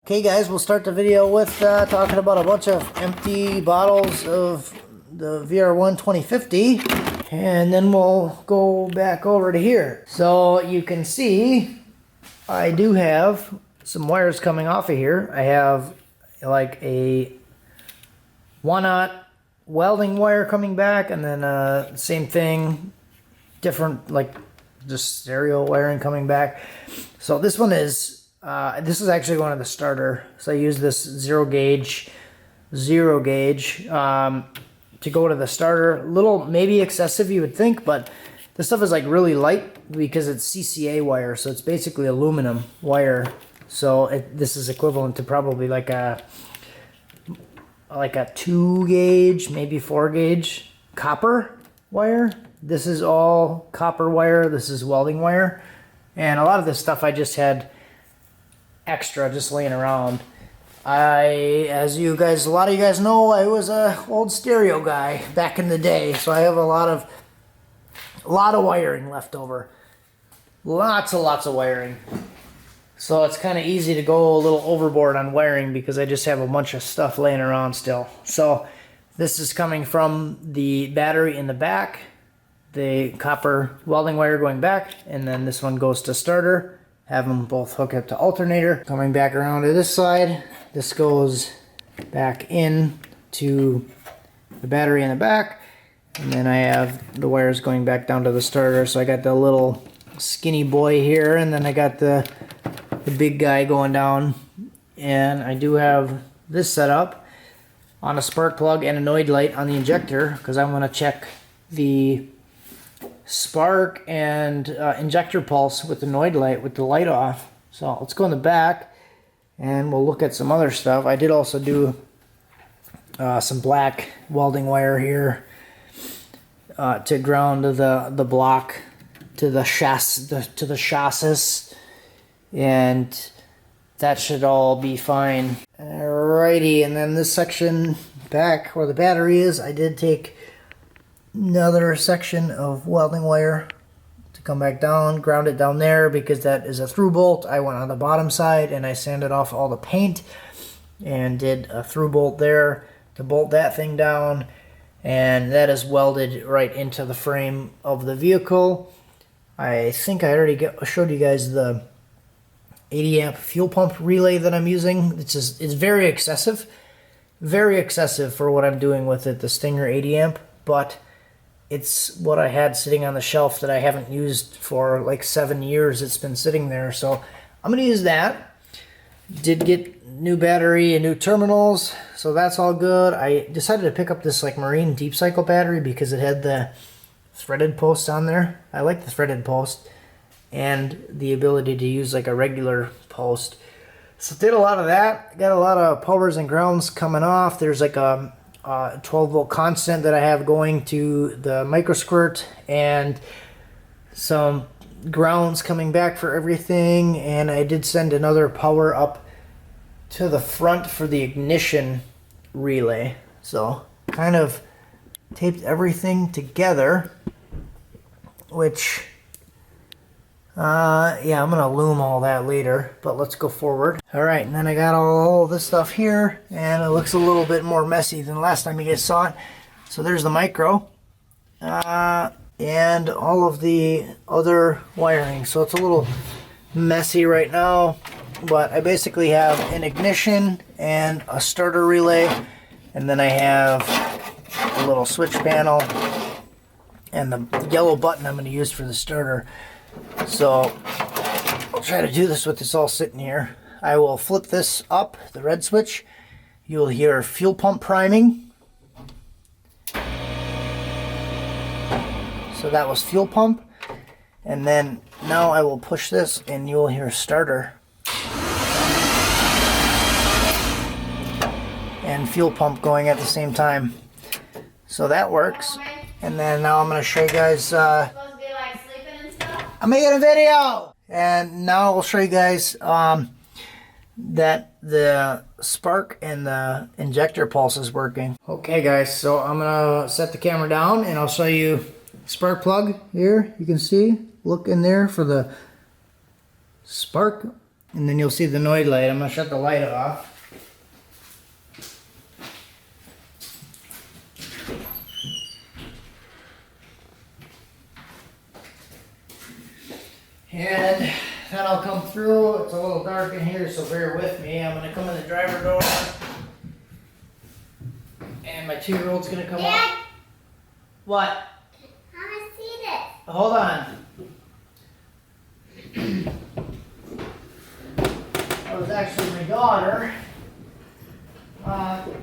Okay guys, we'll start the video with talking about a bunch of empty bottles of the VR1 2050, and then we'll go back over to here. So you can see I do have some wires coming off of here. I have like a 1/0 welding wire coming back, and then same thing, different, like just stereo wiring coming back. So this one is this is actually one of the starter. So I use this zero gauge to go to the starter. Little maybe excessive, you would think, but this stuff is like really light because it's CCA wire, so it's basically aluminum wire. So this is equivalent to probably like a 2 gauge, maybe 4 gauge copper wire. This is all copper wire. This is welding wire, and a lot of this stuff I just had extra just laying around. As a lot of you guys know, I was a old stereo guy back in the day, so I have a lot of wiring left over. Lots of wiring. So it's kind of easy to go a little overboard on wiring because I just have a bunch of stuff laying around still. So this is coming from the battery in the back, the copper welding wire going back, and then this one goes to starter. Have them both hook up to alternator. Coming back around to this side, this goes back in to the battery in the back, and then I have the wires going back down to the starter. So I got the little skinny boy here, and then I got the big guy going down, and I do have this set up on a spark plug and a Noid light on the injector because I'm going to check the spark and injector pulse with the Noid light with the light off. So let's go in the back and we'll look at some other stuff. I did also do some black welding wire here to ground the block to the chassis, and that should all be fine. Alrighty, and then this section back where the battery is, I did take another section of welding wire to come back down, ground it down there because that is a through bolt. I went on the bottom side and I sanded off all the paint and did a through bolt there to bolt that thing down, and that is welded right into the frame of the vehicle. I think I already showed you guys the 80 amp fuel pump relay that I'm using. It's very excessive for what I'm doing with it, the Stinger 80 amp, but it's what I had sitting on the shelf that I haven't used for like 7 years. It's been sitting there, so I'm going to use that. Did get new battery and new terminals, so that's all good. I decided to pick up this like Marine Deep Cycle battery because it had the threaded post on there. I like the threaded post and the ability to use like a regular post. So did a lot of that. Got a lot of powers and grounds coming off. There's like a 12 volt constant that I have going to the micro squirt, and some grounds coming back for everything. And I did send another power up to the front for the ignition relay. So kind of taped everything together, which yeah, I'm gonna loom all that later, but let's go forward. All right, and then I got all this stuff here, and it looks a little bit more messy than last time you guys saw it. So there's the micro, and all of the other wiring. So it's a little messy right now, but I basically have an ignition and a starter relay, and then I have a little switch panel and the yellow button I'm gonna use for the starter. So I'll try to do this with this all sitting here. I will flip this up, the red switch. You'll hear fuel pump priming. So that was fuel pump. And then now I will push this and you'll hear starter. And fuel pump going at the same time. So that works. And then now I'm going to show you guys I'm making a video, and now I'll show you guys that the spark and the injector pulse is working. Okay guys, so I'm gonna set the camera down and I'll show you spark plug here. You can see, look in there for the spark and then you'll see the Noid light. I'm going to shut the light off. And then I'll come through. It's a little dark in here, so bear with me. I'm going to come in the driver door. And my 2-year-old's going to come Dad, up. What? I want to see this. Hold on. That was actually my daughter.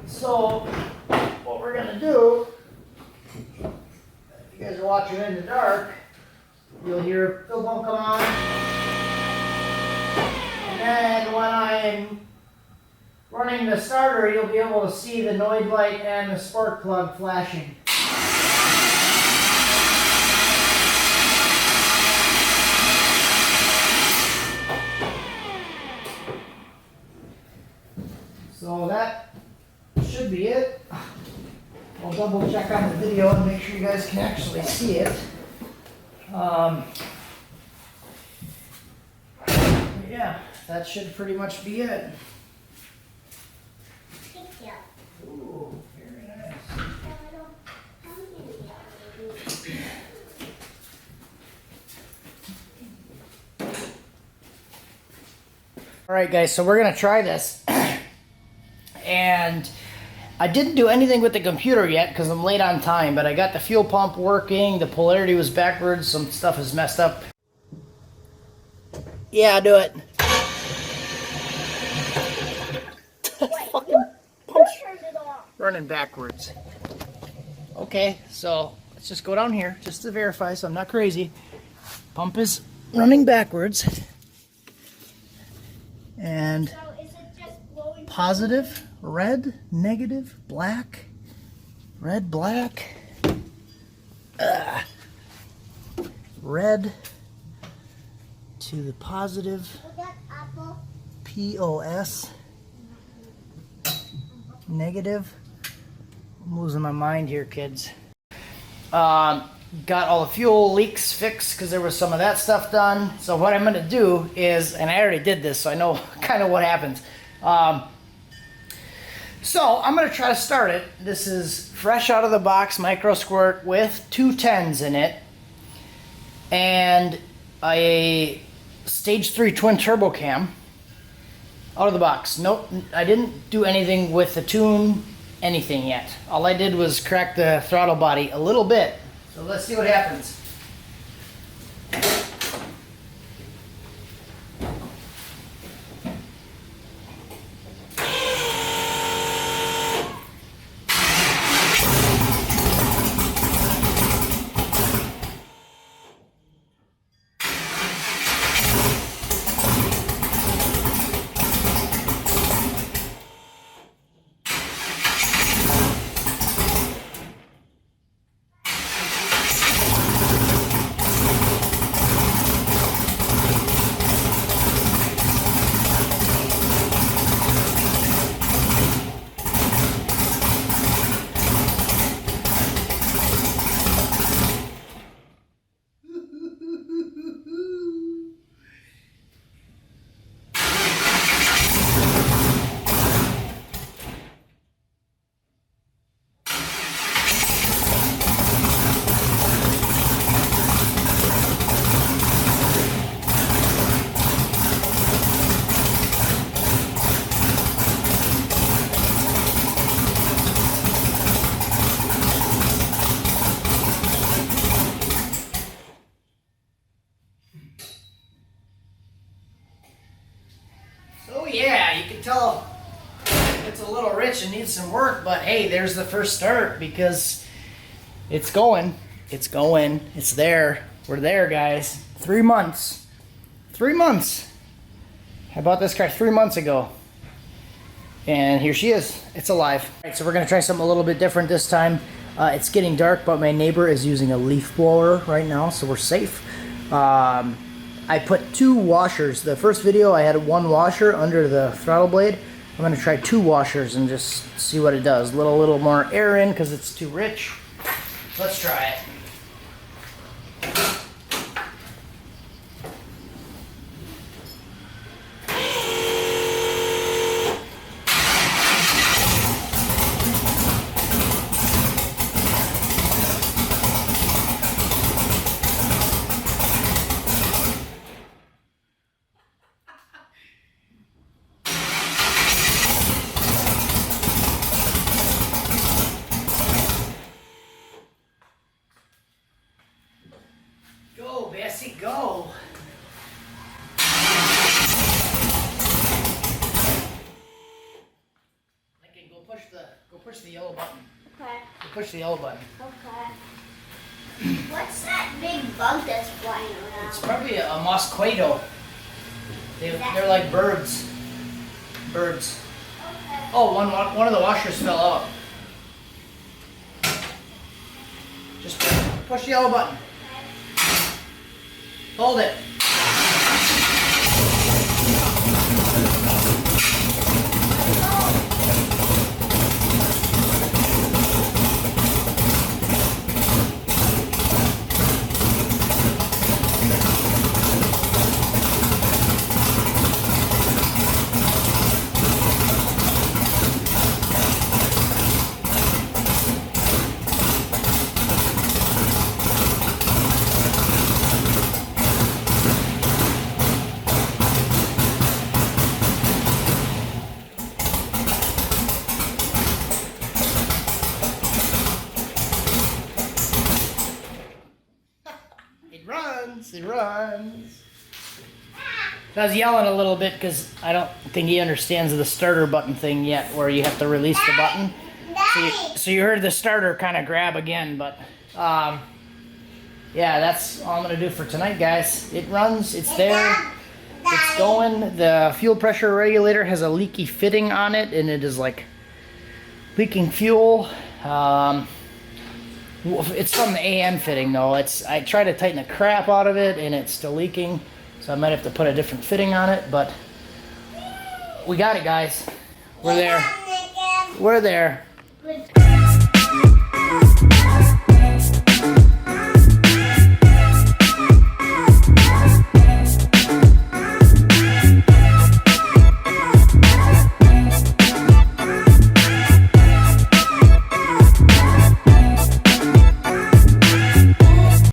So, what we're going to do, if you guys are watching in the dark, you'll hear film come on. And then when I'm running the starter, you'll be able to see the Noid light and the spark plug flashing. So that should be it. I'll double check on the video and make sure you guys can actually see it. Yeah, that should pretty much be it. Thank you. Ooh, very nice. Alright guys, so we're going to try this. And I didn't do anything with the computer yet because I'm late on time, but I got the fuel pump working, the polarity was backwards, some stuff is messed up. Yeah, do it. Fucking pump's running backwards. Okay, so let's just go down here just to verify so I'm not crazy. Pump is running backwards. And So is it just blowing? positive, red, negative, black, red, black, red to the positive, Is that apple? POS, negative. I'm losing my mind here, kids. Got all the fuel leaks fixed because there was some of that stuff done. So what I'm going to do is, and I already did this, so I know kind of what happens. So I'm going to try to start it. This is fresh out of the box micro squirt with 2 10s in it and a stage 3 twin turbo cam out of the box. Nope, I didn't do anything with the tune, anything yet. All I did was crack the throttle body a little bit. So let's see what happens. So yeah, you can tell it's a little rich and needs some work, but hey, there's the first start because it's going, it's there. We're there, guys. 3 months. 3 months. I bought this car 3 months ago. And here she is. It's alive. All right, so we're going to try something a little bit different this time. It's getting dark, but my neighbor is using a leaf blower right now, so we're safe. I put 2 washers. The first video I had 1 washer under the throttle blade. I'm going to try 2 washers and just see what it does. A little more air in because it's too rich. Let's try it. Push the yellow button. Okay. Push the yellow button. Okay. What's that big bug that's flying around? It's probably a mosquito. They're like birds. Birds. Okay. Oh, one of the washers fell out. Just push the yellow button. Hold it. It runs, it runs. I was yelling a little bit because I don't think he understands the starter button thing yet, where you have to release the button. So you heard the starter kind of grab again, but yeah, that's all I'm gonna do for tonight, guys. It runs, it's there, it's going. The fuel pressure regulator has a leaky fitting on it, and it is like leaking fuel. It's from the AN fitting though. I tried to tighten the crap out of it and it's still leaking, so I might have to put a different fitting on it, but we got it, guys. We're there. We're there.